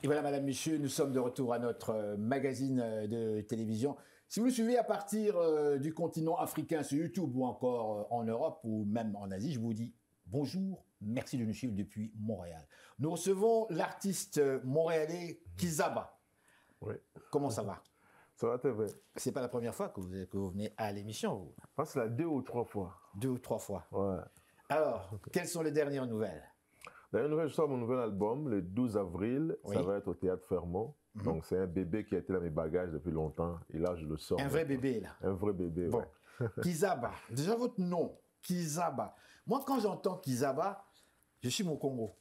Et voilà, madame, monsieur, nous sommes de retour à notre magazine de télévision. Si vous nous suivez à partir du continent africain sur YouTube ou encore en Europe ou même en Asie, je vous dis bonjour, merci de nous suivre depuis Montréal. Nous recevons l'artiste montréalais Kizaba. Oui. Comment ça va? Ça va très bien. C'est pas la première fois que vous venez à l'émission, vous? Je pense que c'est la 2 ou 3 fois. 2 ou 3 fois. Ouais. Alors, quelles sont les dernières nouvelles? Dernière nouvelle, je sors mon nouvel album le 12 avril. Oui. Ça va être au Théâtre Fermont. Donc, c'est un bébé qui a été dans mes bagages depuis longtemps. Et là, je le sors. Un vrai bébé, là. Un vrai bébé, Bon. ouais. Kizaba, déjà votre nom, Kizaba. Moi, quand j'entends Kizaba, je suis Mokongo.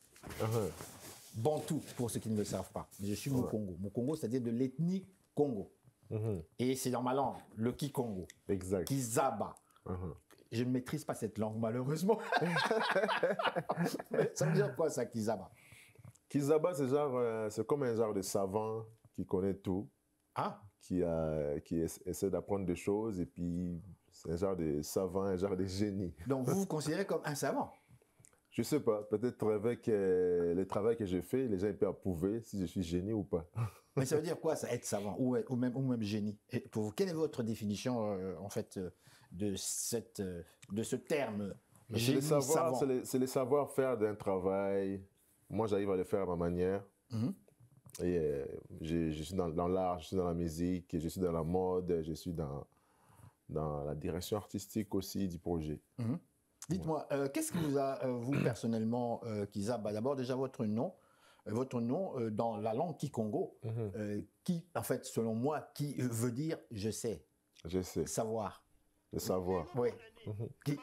Bantou, pour ceux qui ne le savent pas. Mais je suis Mokongo. Mokongo, c'est-à-dire de l'ethnie Congo. Et c'est dans ma langue, le Kikongo. Exact. Kizaba. Je ne maîtrise pas cette langue, malheureusement. Ça veut dire quoi, ça, Kizaba? Kizaba, c'est comme un genre de savant qui connaît tout. Ah, Qui essaie d'apprendre des choses. Et puis, c'est un genre de savant, un genre de génie. donc vous vous considérez comme un savant? Je sais pas, peut-être avec le travail que j'ai fait, les gens peuvent approuver si je suis génie ou pas. Mais ça veut dire quoi, ça, être savant ou même génie? Et pour vous, quelle est votre définition, en fait, de ce terme C'est génie, le savoir, savant? c'est le savoir-faire d'un travail. Moi, j'arrive à le faire à ma manière. Et je suis dans l'art, je suis dans la musique, je suis dans la mode, je suis dans la direction artistique aussi du projet. Dites-moi, qu'est-ce qui vous a, vous personnellement, Kizaba, d'abord déjà votre nom dans la langue Kikongo, qui, en fait, selon moi, qui veut dire je sais, Je sais, savoir. le savoir. Oui.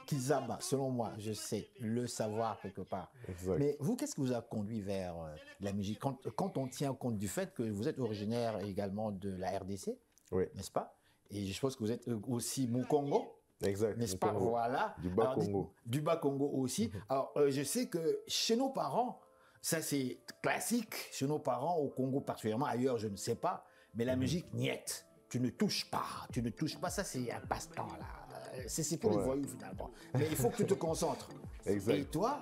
Kizaba, selon moi, je sais, le savoir quelque part. Exact. Mais vous, qu'est-ce qui vous a conduit vers la musique quand on tient compte du fait que vous êtes originaire également de la RDC, Oui, n'est-ce pas? Et je suppose que vous êtes aussi Mukongo. exact. N'est-ce du pas? Congo. Voilà. Du bas Alors, Congo. Du bas Congo aussi. Alors, je sais que chez nos parents, ça c'est classique, chez nos parents, au Congo particulièrement, ailleurs je ne sais pas, mais la musique, niette. Tu ne touches pas, ça c'est un passe-temps là. C'est pour les voyous finalement. Mais il faut que tu te concentres. Exact. Et toi,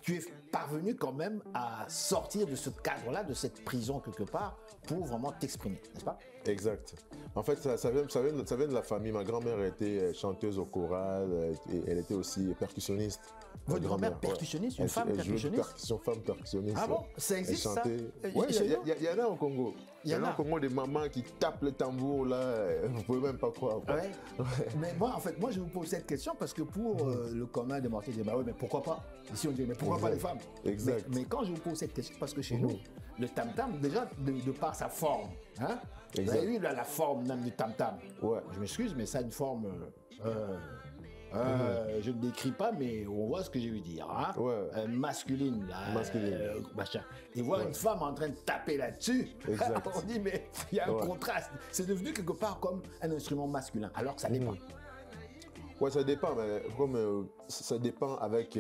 tu es parvenu quand même à sortir de ce cadre-là, de cette prison quelque part, pour vraiment t'exprimer, n'est-ce pas? Exact. En fait, ça vient de la famille. Ma grand-mère était chanteuse au choral et elle était aussi percussionniste. Votre grand-mère percussionniste, une femme percussionniste? Une femme percussionniste. Ah bon? Ça existe, elle chantait. ça? Oui, il y en a au Congo. Il y en a a au Congo des mamans qui tapent le tambour là. Vous pouvez même pas croire. Ouais. Mais moi, en fait, je vous pose cette question parce que pour le commun des mortels, je dis, bah oui, mais pourquoi pas? Ici, on dit, mais pourquoi pas les femmes? Exact. Mais quand je vous pose cette question, parce que chez nous, le tam-tam, déjà, de par sa forme, hein? Vous avez vu là, la forme même du tam-tam? Ouais. Je m'excuse, mais ça a une forme... je ne décris pas, mais on voit ce que j'ai veux dire. Hein? Ouais. Masculine, là. Masculine. Machin. Et voir une femme en train de taper là-dessus, Exact. on dit, mais il y a un contraste. C'est devenu quelque part comme un instrument masculin, alors que ça dépend. Ouais, ça dépend, mais comme ça dépend avec.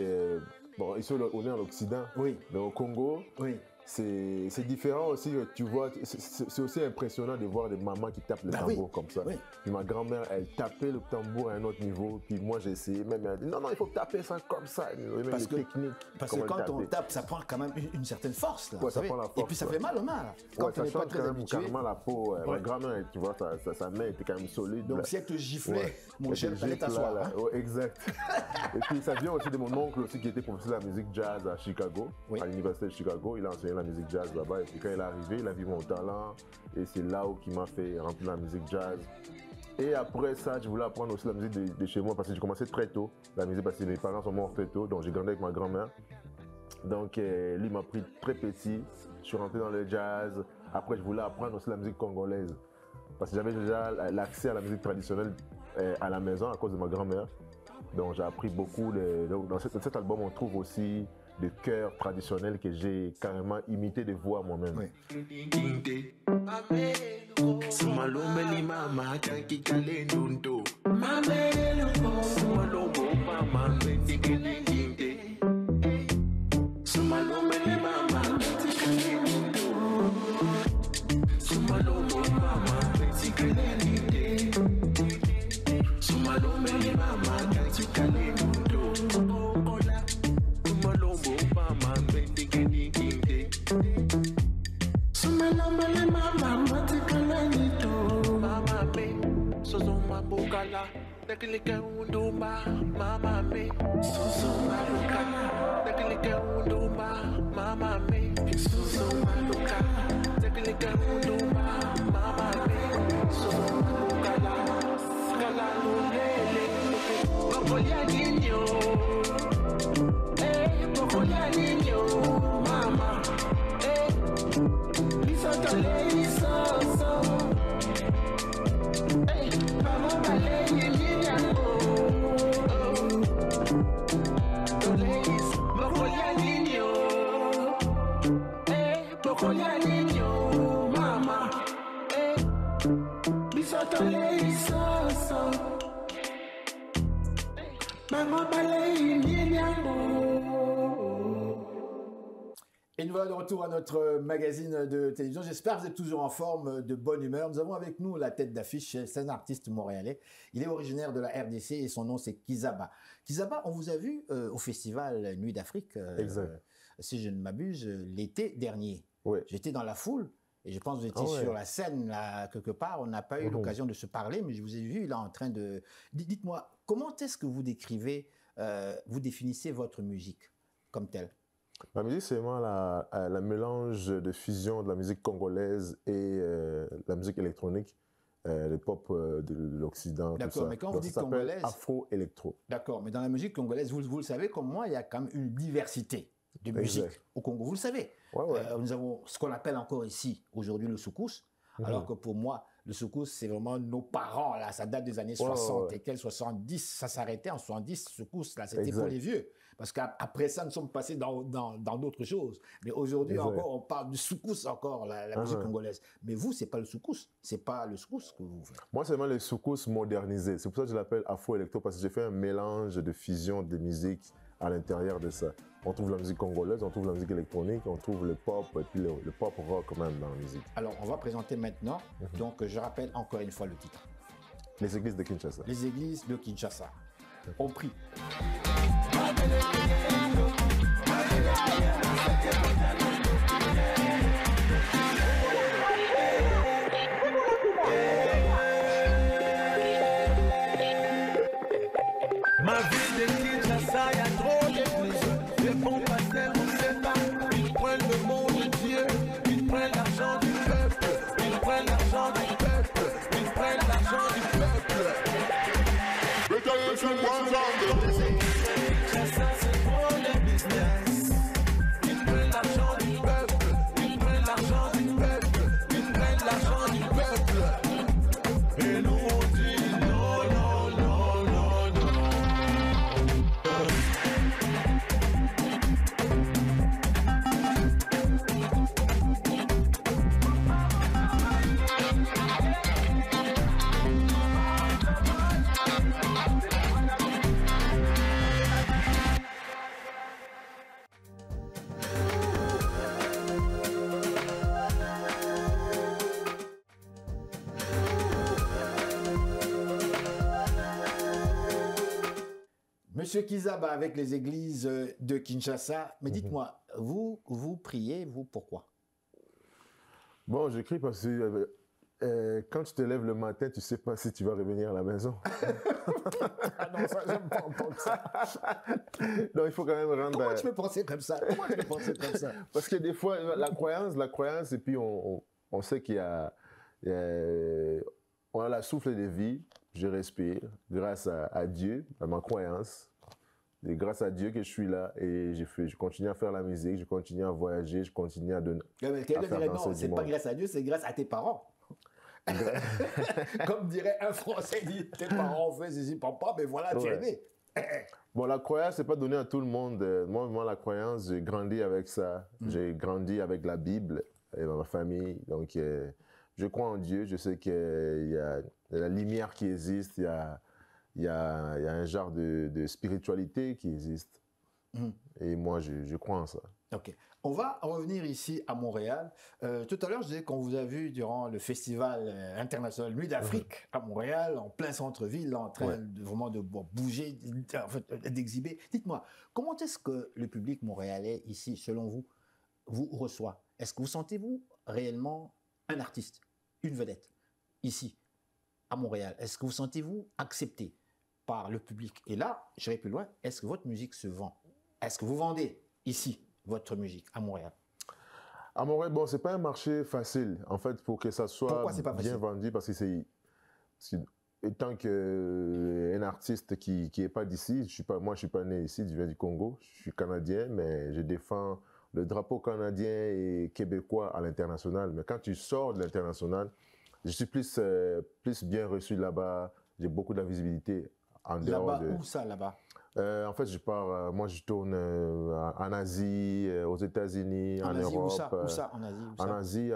Bon, ici, on est en Occident. Oui. Mais au Congo, Oui. c'est différent aussi. Tu vois, c'est aussi impressionnant de voir des mamans qui tapent le tambour comme ça. Oui. Puis ma grand-mère, elle tapait le tambour à un autre niveau. Puis moi, j'ai essayé. Même elle a dit non, il faut taper ça comme ça. Parce que comment quand on taper. tape, ça prend quand même une certaine force. Là, Ouais, ça prend la Et force, puis ça ouais. fait mal au mal. Ouais, Quand ça on n'est pas change très quand même habitué. carrément la peau. Ouais. Ma grand-mère, tu vois, sa main était quand même solide. Donc là. si elle te giflait, Ouais. mon Elle cher, te fallait gifle, t'asseoir. là, Hein? ouais, exact. Et puis ça vient aussi de mon oncle aussi qui était professeur de la musique jazz à Chicago, Oui. à l'université de Chicago. Il a enseigné la musique jazz là-bas. Et puis quand il est arrivé, il a vu mon talent. Et c'est là où il m'a fait rentrer la musique jazz. Et après ça, je voulais apprendre aussi la musique de chez moi parce que j'ai commencé très tôt. La musique parce que mes parents sont morts très tôt, donc j'ai grandi avec ma grand-mère. Donc lui m'a pris très petit. Je suis rentré dans le jazz. Après, je voulais apprendre aussi la musique congolaise. Parce que j'avais déjà l'accès à la musique traditionnelle à la maison à cause de ma grand-mère. Donc j'ai appris beaucoup. Dans cet album, on trouve aussi des chœurs traditionnels que j'ai carrément imité des voix moi-même. Oui. Sumalumeli mama kanki kalendunto Mamelo Sumalombo mama Mentikene kinde Sumalumeli mama kanki kalendunto Sumalombo mama Mentikene kinde Sumalumeli mama kanki kalendunto Sumalombo mama Mentikene kinde Malambale mama matikala nito. Mama me, sozo mabukala. Nakilike undumba, mama me. Sozo mabukala. Nakilike undumba, mama me. Sozo mabukala. Nakilike undumba, mama me. Sozo mabukala. Skala lulele. Bokolia niño. Bokolia niño, mama. Et nous voilà de retour à notre magazine de télévision. J'espère que vous êtes toujours en forme, de bonne humeur. Nous avons avec nous la tête d'affiche, c'est un artiste montréalais. Il est originaire de la RDC et son nom c'est Kizaba. Kizaba, on vous a vu au festival Nuit d'Afrique, si je ne m'abuse, l'été dernier. Oui. J'étais dans la foule et je pense que vous étiez sur la scène là, quelque part. On n'a pas eu l'occasion de se parler, mais je vous ai vu là en train de... Dites-moi, comment est-ce que vous décrivez, vous définissez votre musique comme telle? La musique, c'est vraiment la mélange de fusion de la musique congolaise et la musique électronique, le pop de l'Occident. D'accord, mais quand vous dites ça s'appelle congolaise... Afro-électro. D'accord, mais dans la musique congolaise, vous le savez comme moi, il y a quand même une diversité de musique au Congo. Vous le savez. Nous avons ce qu'on appelle encore ici, aujourd'hui, le soukous. Alors que pour moi, le soukous, c'est vraiment nos parents, là. Ça date des années 60 et quels 70. Ça s'arrêtait en 70, soukous, là. C'était pour les vieux. Parce qu'après ça, nous sommes passés dans d'autres choses. Mais aujourd'hui encore, on parle du soukous encore, la musique congolaise. Mais vous, c'est pas le soukous. C'est pas le soukous que vous faites. Moi, c'est vraiment le soukous modernisé. C'est pour ça que je l'appelle afro-électro, parce que j'ai fait un mélange de fusion de musique à l'intérieur de ça. On trouve la musique congolaise, on trouve la musique électronique, on trouve le pop et puis le pop rock quand même dans la musique. Alors, on va présenter maintenant. Donc, je rappelle encore une fois le titre. Les églises de Kinshasa. Les églises de Kinshasa. On prie. Ma ville de Kinshasa, y a trop d'églises. Les bons pasteurs, on sait pas. Ils prennent le nom de Dieu, ils prennent l'argent du peuple, ils prennent l'argent du peuple, ils prennent l'argent du peuple. Kinshasa, c'est pour le business. Ils prennent l'argent du peuple, ils prennent l'argent du peuple, ils prennent l'argent du peuple. Et nous on dit non, non, non, non, non. Monsieur Kizaba avec les églises de Kinshasa. Mais dites-moi, vous priez, vous, pourquoi? Bon, j'écris parce que quand tu te lèves le matin, tu ne sais pas si tu vas revenir à la maison. Ah non, ça, j'aime pas entendre ça. Donc, il faut quand même rendre... Comment tu peux penser comme ça? Comment tu peux penser comme ça? Parce que des fois, la croyance, et puis on sait qu'il y a... on a la souffle de vie, je respire, grâce à Dieu, à ma croyance. Et grâce à Dieu que je suis là et je continue à faire la musique, je continue à voyager, je continue à donner. Mais non, c'est pas grâce à Dieu, c'est grâce à tes parents. Comme dirait un Français, dit tes parents ont fait ceci, papa, mais voilà, tu es né. Bon, la croyance, c'est pas donné à tout le monde. Moi, la croyance, j'ai grandi avec ça. J'ai grandi avec la Bible et ma famille. Donc, je crois en Dieu. Je sais qu'il y a la lumière qui existe. Il y a un genre de spiritualité qui existe. Et moi, je crois en ça. Ok. On va revenir ici à Montréal. Tout à l'heure, je disais qu'on vous a vu durant le festival international Nuit d'Afrique à Montréal, en plein centre-ville, en train vraiment de bouger, en fait, d'exhiber. Dites-moi, comment est-ce que le public montréalais ici, selon vous, vous reçoit? Est-ce que vous sentez-vous réellement un artiste, une vedette, ici, à Montréal? Est-ce que vous sentez-vous accepté par le public? Et là, j'irai plus loin, est-ce que votre musique se vend? Est-que vous vendez ici votre musique à Montréal? À Montréal, bon, c'est pas un marché facile, en fait, pour que ça soit Pourquoi c'est pas bien facile? vendu, parce que étant qu'un artiste qui est pas d'ici, moi je suis pas né ici, je viens du Congo, je suis canadien, mais je défends le drapeau canadien et québécois à l'international. Mais quand tu sors de l'international, je suis plus bien reçu là-bas, j'ai beaucoup de la visibilité en dehors Là-bas, de... où ça, là-bas? En fait, moi je tourne en Asie, aux États-Unis, en Asie, Europe. où ça, en Asie, où En ça? Asie,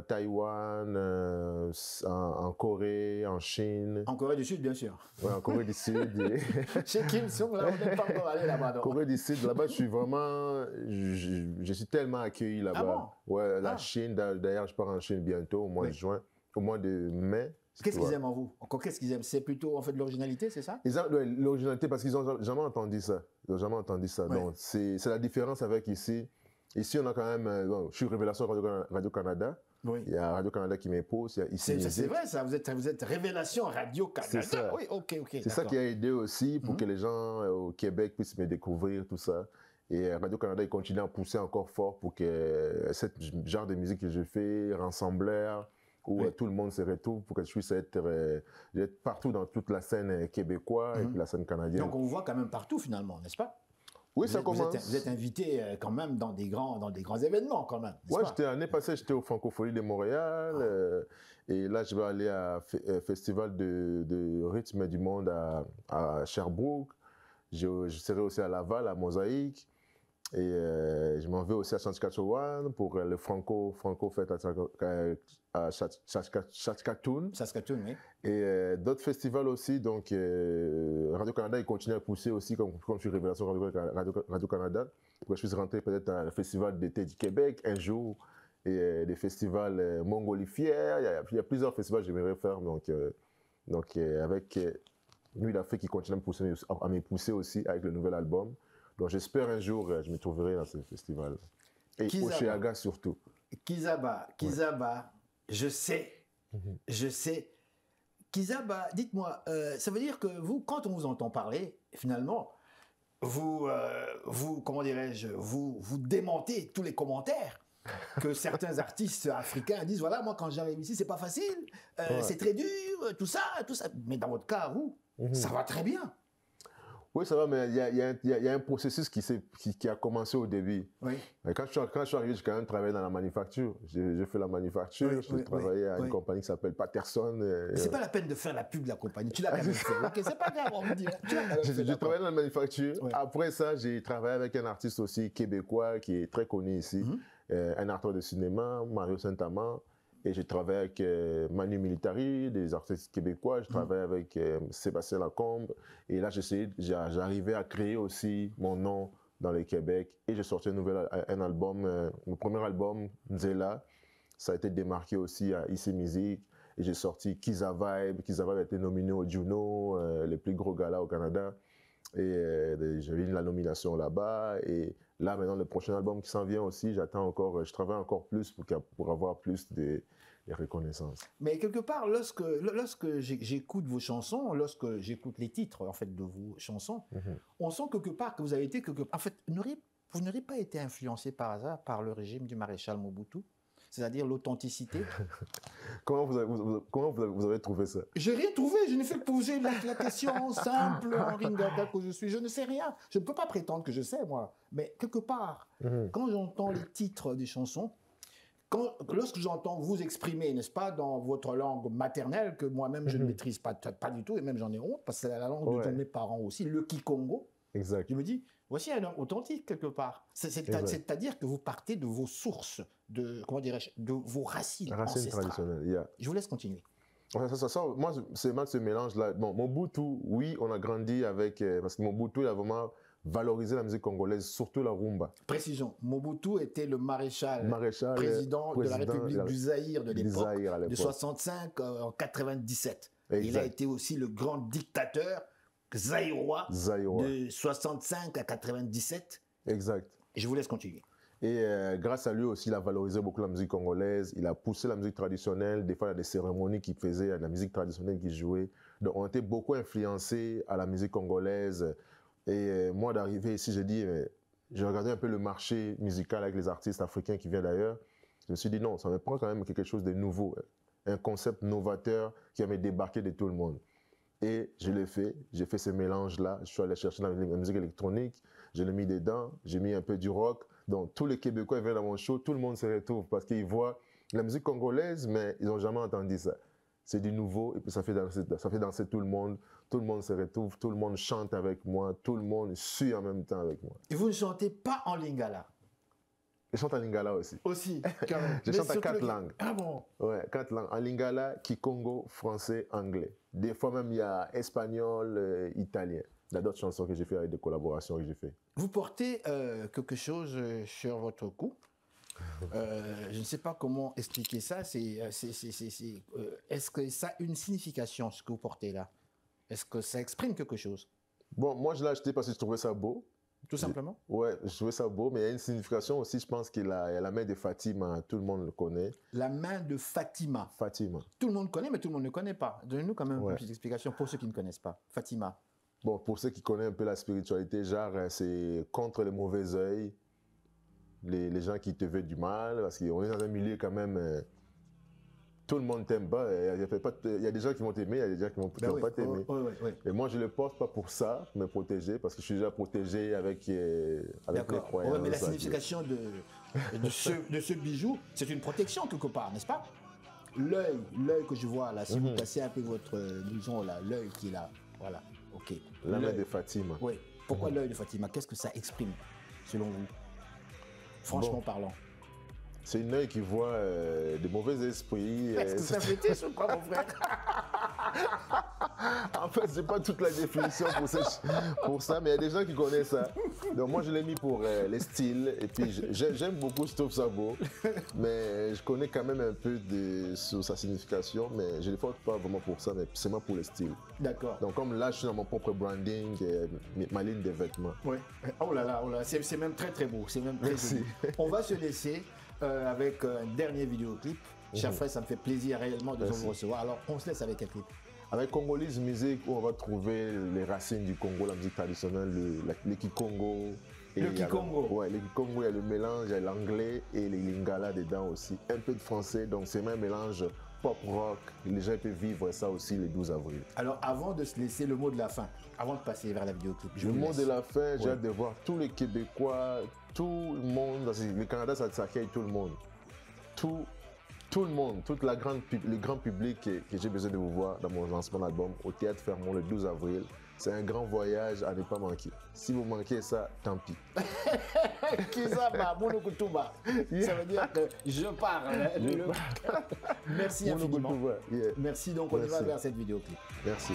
Taïwan, en Corée, en Chine. En Corée du Sud, bien sûr. Ouais, en Corée du Sud. Chez Kim Sung, là, on n'est pas encore allé là-bas. non? Corée du Sud, là-bas, je suis vraiment. Je suis tellement accueilli là-bas. Ah bon? Ouais, la Ah. Chine, d'ailleurs, je pars en Chine bientôt, au mois de Oui. juin, au mois de mai. Qu'est-ce qu'ils Ouais. aiment en vous? Encore, qu'est-ce qu'ils aiment? C'est plutôt en fait de l'originalité, c'est ça? Ils ont ouais, l'originalité parce qu'ils n'ont jamais entendu ça. Ils n'ont jamais entendu ça. Ouais. Donc, c'est la différence avec ici. Ici, on a quand même. Bon, je suis Révélation Radio-Canada. Oui. Il y a Radio-Canada qui m'impose. Il y a ici C'est Musique. vrai, ça. Vous êtes Révélation Radio-Canada. C'est ça. Oui, ok. C'est ça qui a aidé aussi pour que les gens au Québec puissent me découvrir, tout ça. Et Radio-Canada, il continue à pousser encore fort pour que ce genre de musique que je fais, rassembleur, où Oui. tout le monde se retrouve, pour que je puisse être partout dans toute la scène québécoise et puis la scène canadienne. Donc on vous voit quand même partout finalement, n'est-ce pas? Oui, Vous ça êtes- vous commence. êtes, vous êtes invité quand même dans des grands événements quand même, n'est-ce Ouais, pas? l'année passée, j'étais au Francophonie de Montréal. Et là, je vais aller à Festival de rythme du monde à Sherbrooke. Je serai aussi à Laval, à Mosaïque. Et je m'en vais aussi à Saskatchewan pour le Franco Fête à Saskatoon. Saskatoon, oui. Et d'autres festivals aussi. Donc, Radio-Canada, il continue à pousser aussi, comme je suis Révélation Radio-Canada, pour que je puisse rentrer peut-être à le Festival d'été du Québec un jour. Et des festivals Montgolfière. Il y a plusieurs festivals que j'aimerais faire. Donc avec Nuit d'Afrique qui continue à me pousser aussi avec le nouvel album. Donc j'espère un jour, je me trouverai dans ce festival. Et Kizaba. Oceaga surtout. Kizaba, je sais. Kizaba, dites-moi, ça veut dire que vous, quand on vous entend parler, finalement, vous comment dirais-je, vous démentez tous les commentaires que certains artistes africains disent, voilà, moi quand j'arrive ici, c'est pas facile, c'est très dur, tout ça. Mais dans votre cas, vous, ça va très bien. Oui, ça va, mais il y a un processus qui a commencé au début. Oui. Mais quand je suis arrivé, j'ai quand même travaillé dans la manufacture. J'ai fait la manufacture, Oui, j'ai travaillé à une oui. compagnie qui s'appelle Patterson. Mais c'est pas la peine de faire la pub de la compagnie, tu l'as quand même fait. Ok, c'est pas grave, on me dit. Tu l'as quand même fait, J'ai d'accord. travaillé dans la manufacture. Ouais. Après ça, j'ai travaillé avec un artiste aussi québécois qui est très connu ici, un acteur de cinéma, Mario Saint-Amand. Et j'ai travaillé avec Manu Militari, des artistes québécois. Je travaillais avec Sébastien Lacombe. Et là, j'arrivais à créer aussi mon nom dans le Québec. Et j'ai sorti un album, mon premier album, Nzela. Ça a été démarqué aussi à IC Musique. Et j'ai sorti Kiza Vibe. Kiza Vibe a été nominé au Juno, le plus gros gala au Canada. Et j'ai eu la nomination là-bas. Et là, maintenant, le prochain album qui s'en vient aussi, je travaille encore plus pour avoir plus de reconnaissance. Mais quelque part, lorsque j'écoute vos chansons, lorsque j'écoute les titres en fait de vos chansons, on sent quelque part que vous avez été en fait, vous n'aurez pas été influencé par hasard par le régime du maréchal Mobutu, c'est-à-dire l'authenticité. Comment vous avez trouvé ça? J'ai rien trouvé, je n'ai fait que poser la question simple, Henri Ngaka que je suis. Je ne sais rien. Je ne peux pas prétendre que je sais, moi. Mais quelque part, quand j'entends les titres des chansons, lorsque j'entends vous exprimer, n'est-ce pas, dans votre langue maternelle, que moi-même je ne maîtrise pas du tout, et même j'en ai honte, parce que c'est la langue de mes parents aussi, le Kikongo, Exact. je me dis, voici un homme authentique quelque part. C'est-à-dire que vous partez de vos sources, comment dirais-je, de vos racines ancestrales. Traditionnelles, yeah. Je vous laisse continuer. Moi, c'est mal ce mélange-là. Bon, Mobutu, oui, on a grandi avec... parce que Mobutu, il a vraiment valorisé la musique congolaise, surtout la rumba. Précision, Mobutu était le maréchal président de la République du Zaïre de l'époque, de 65 en 97. Exact. Il a été aussi le grand dictateur zaïrois de 65 à 97. Exact. Et je vous laisse continuer. Et grâce à lui aussi, il a valorisé beaucoup la musique congolaise. Il a poussé la musique traditionnelle. Des fois, il y a des cérémonies qu'il faisait, il y a de la musique traditionnelle qu'il jouait. Donc, on était beaucoup influencés à la musique congolaise. Et moi, d'arriver ici, j'ai dit, j'ai regardé un peu le marché musical avec les artistes africains qui viennent d'ailleurs. Je me suis dit, non, ça me prend quand même quelque chose de nouveau, un concept novateur qui va me débarquer de tout le monde. Et je l'ai fait, j'ai fait ce mélange-là. Je suis allé chercher la musique électronique, je l'ai mis dedans, j'ai mis un peu du rock. Donc, tous les Québécois ils viennent dans mon show, tout le monde se retrouve parce qu'ils voient la musique congolaise, mais ils n'ont jamais entendu ça. C'est du nouveau et puis ça fait danser tout le monde se retrouve, tout le monde chante avec moi, tout le monde suit en même temps avec moi. Et vous ne chantez pas en lingala? Je chante en lingala aussi. Aussi, quand même. Je chante à 4 langues. Ah bon? Ouais, 4 langues. En lingala, kikongo, français, anglais. Des fois même, il y a espagnol, italien. Il y a d'autres chansons que j'ai fait avec des collaborations que j'ai fait. Vous portez quelque chose sur votre cou. Je ne sais pas comment expliquer ça. Est-ce que ça a une signification, ce que vous portez là? Est-ce que ça exprime quelque chose? Bon, moi, je l'ai acheté parce que je trouvais ça beau. Tout simplement? Ouais, je trouvais ça beau, mais il y a une signification aussi, je pense qu'il y a la main de Fatima, tout le monde le connaît. La main de Fatima. Fatima. Tout le monde connaît, mais tout le monde ne connaît pas. Donnez-nous quand même Ouais. une petite explication pour ceux qui ne connaissent pas. Fatima. Bon, pour ceux qui connaissent un peu la spiritualité, genre, c'est contre les mauvais œils, les gens qui te veulent du mal, parce qu'on est dans un milieu quand même, tout le monde t'aime pas. Il y a des gens qui vont t'aimer, il y a des gens qui vont pas t'aimer. Oui. Et moi, je le porte pas pour ça, me protéger, parce que je suis déjà protégé avec les croyances. Ouais, mais la signification de ce bijou, c'est une protection quelque part, n'est-ce pas? L'œil que je vois là, si vous placez un peu votre blouson là, l'œil qui est là, voilà, ok. La main de Fatima. Oui. Pourquoi l'œil de Fatima? Qu'est-ce que ça exprime, selon vous? Franchement parlant. C'est une œil qui voit de mauvais esprits. Est-ce que ça fétiche ou quoi, mon frère? En fait, c'est pas toute la définition pour ça, mais il y a des gens qui connaissent ça. Donc moi, je l'ai mis pour les styles. Et puis, j'aime beaucoup, je trouve ça beau. Mais je connais quand même un peu sur sa signification, mais je ne le porte pas vraiment pour ça, mais seulement pour les styles. D'accord. Donc comme là, je suis dans mon propre branding, ma ligne de vêtements. Oui. Oh là là, c'est même très très beau. C'est même très joli. On va se laisser avec un dernier vidéoclip. Cher frère, ça me fait plaisir réellement de vous recevoir. Alors, on se laisse avec un clip. Avec Congolese Music, où on va trouver les racines du Congo, la musique traditionnelle, le Kikongo. Le Kikongo. Ouais, le Kikongo, il y a le mélange, il y a l'anglais et les lingala dedans aussi. Un peu de français, donc c'est même un mélange pop-rock. Les gens peuvent vivre ça aussi le 12 avril. Alors, avant de se laisser, le mot de la fin, avant de passer vers la vidéoclip. Le mot de la fin, j'ai hâte de voir tous les Québécois, tout le monde, parce que le Canada, ça accueille tout le monde. Tout le monde, le grand public que j'ai besoin de vous voir dans mon lancement d'album au Théâtre Fermont le 12 avril. C'est un grand voyage à ne pas manquer. Si vous manquez ça, tant pis. Kizaba, Monokutuba. Ça veut dire que je parle. Merci infiniment. Merci, donc on y va vers cette vidéoclip. Merci.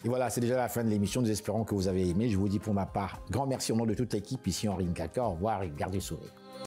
Et voilà, c'est déjà la fin de l'émission. Nous espérons que vous avez aimé. Je vous dis pour ma part, grand merci au nom de toute l'équipe ici en Ringkaka. Au revoir et gardez le sourire.